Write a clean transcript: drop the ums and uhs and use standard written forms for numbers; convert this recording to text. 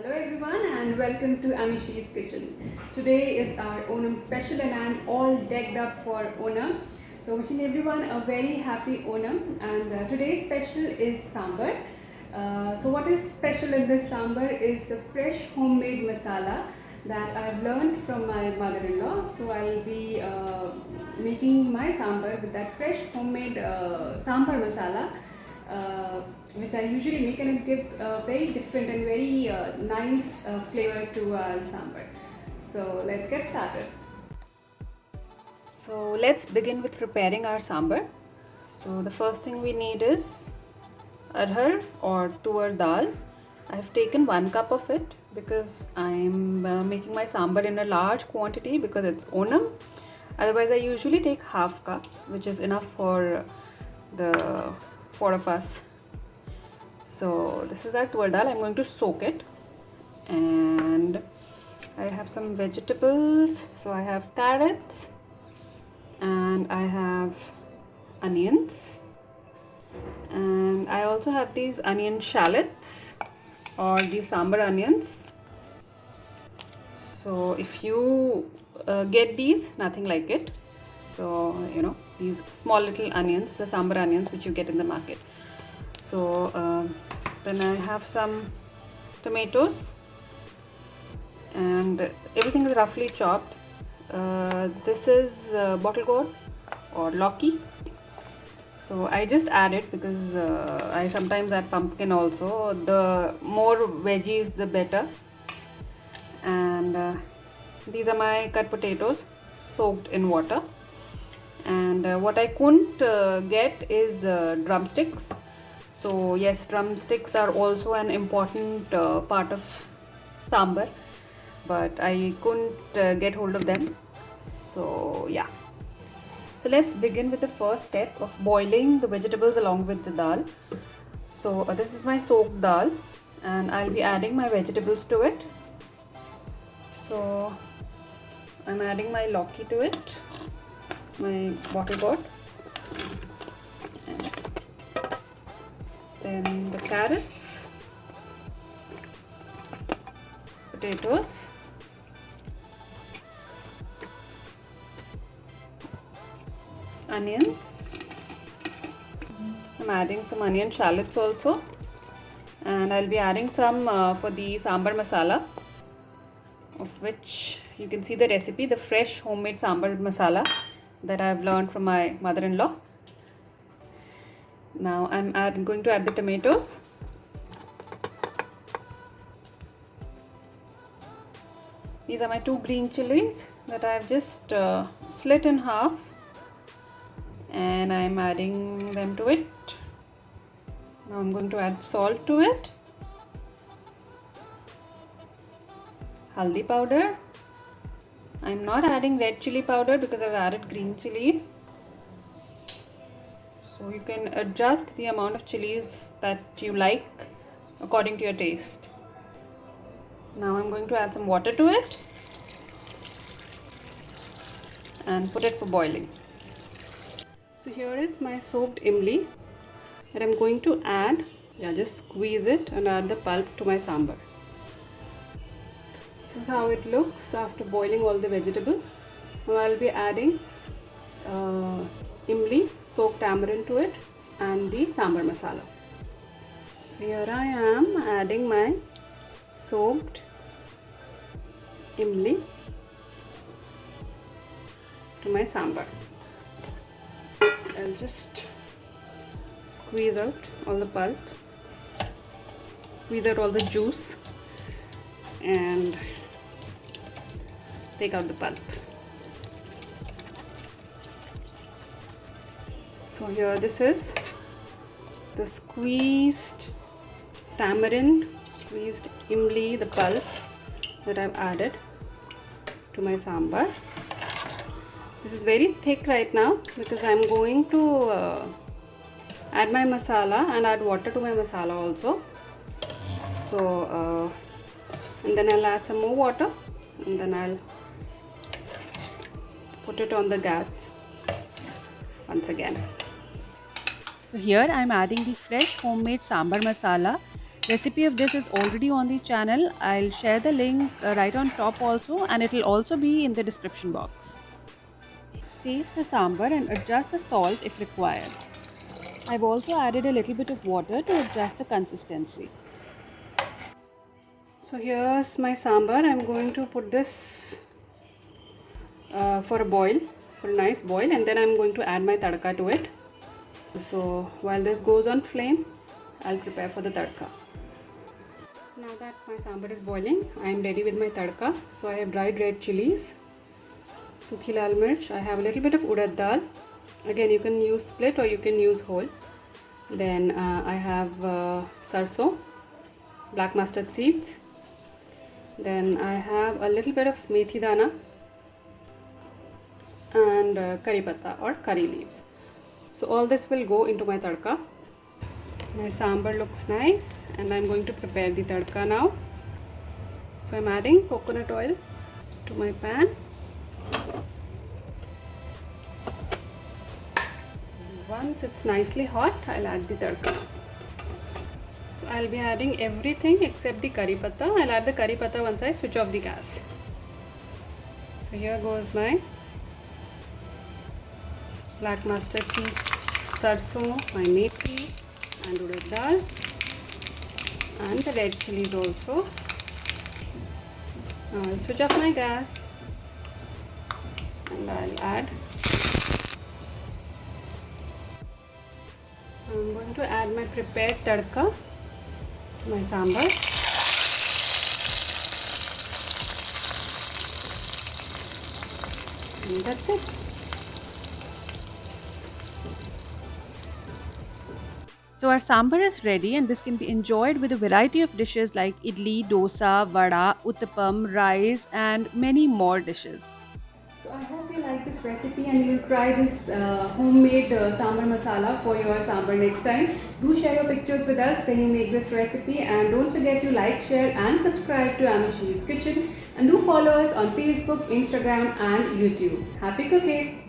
Hello everyone and welcome to Amishi's kitchen. Today is our Onam special and I'm all decked up for Onam. So wishing everyone a very happy Onam, and today's special is Sambar. So what is special in this Sambar is the fresh homemade masala that I've learned from my mother-in-law. So I'll be making my Sambar with that fresh homemade Sambar Masala, which I usually make, and it gives a very different and very nice flavor to our sambar. So let's get started. So let's begin with preparing our sambar. So the first thing we need is arhar or tuvar dal. I have taken 1 cup of it because I'm making my sambar in a large quantity because it's Onam. Otherwise I usually take half cup, which is enough for the 4 of us. So this is our tuvar dal. I'm going to soak it, and I have some vegetables. So I have carrots and I have onions, and I also have these onion shallots or these sambar onions. So if you get these, nothing like it. So these small little onions, the sambar onions which you get in the market. So then I have some tomatoes, and everything is roughly chopped. This is bottle gourd or lauki. So I just add it because I sometimes add pumpkin also. The more veggies the better. And these are my cut potatoes soaked in water. And what I couldn't get is drumsticks. So yes, drumsticks are also an important part of sambar, but I couldn't get hold of them. So yeah. So let's begin with the first step of boiling the vegetables along with the dal. So this is my soaked dal, and I'll be adding my vegetables to it. So I'm adding my lauki to it, my bottle gourd, and then the carrots, potatoes, onions. I'm adding some onion shallots also, and I'll be adding some for the sambar masala, of which you can see the recipe, the fresh homemade sambar masala that I've learned from my mother-in-law. Now I'm going to add the tomatoes. These are my 2 green chilies that I've just slit in half, and I'm adding them to it. Now I'm going to add salt to it, haldi powder. I'm not adding red chili powder because I've added green chilies. So you can adjust the amount of chilies that you like according to your taste. Now I'm going to add some water to it and put it for boiling. So here is my soaked imli that I'm going to add. Just squeeze it and add the pulp to my sambar. This is how it looks after boiling all the vegetables. Now I'll be adding imli, soaked tamarind to it, and the sambar masala. So here I am adding my soaked imli to my sambar. So I'll just squeeze out all the pulp, squeeze out all the juice, and take out the pulp. So here this is the squeezed tamarind, squeezed imli, the pulp that I've added to my sambar. This is very thick right now because I'm going to add my masala and add water to my masala also. So and then I'll add some more water, and then I'll put it on the gas once again. So here I am adding the fresh homemade sambar masala Recipe of this is already on the channel. I'll share the link right on top also, and it will also be in the description box. Taste the sambar and adjust the salt if required. I've also added a little bit of water to adjust the consistency. So here's my sambar. I'm going to put this for a boil, for a nice boil, and then I'm going to add my tadka to it. So while this goes on flame, I'll prepare for the tadka. Now that my sambar is boiling, I am ready with my tadka. So I have dried red chilies, sukhi lal mirch, I have a little bit of urad dal. Again, you can use split or you can use whole. Then I have sarso, black mustard seeds. Then I have a little bit of methi dana and curry patta or curry leaves. So all this will go into my tadka. My sambar looks nice and I'm going to prepare the tadka now. So I'm adding coconut oil to my pan. Once it's nicely hot, I'll add the tadka. So I'll be adding everything except the curry patta. I'll add the curry patta once I switch off the gas. So here goes my black mustard seeds, sarso, my methi and urad dal, and the red chilies also. Now I'll switch off my gas and I'll add. I'm going to add my prepared tadka to my sambar. And that's it. So our sambar is ready, and this can be enjoyed with a variety of dishes like idli, dosa, vada, uttapam, rice and many more dishes. So I hope you like this recipe and you'll try this homemade Sambar Masala for your sambar next time. Do share your pictures with us when you make this recipe, and don't forget to like, share and subscribe to Amishi's Kitchen, and do follow us on Facebook, Instagram and YouTube. Happy cooking!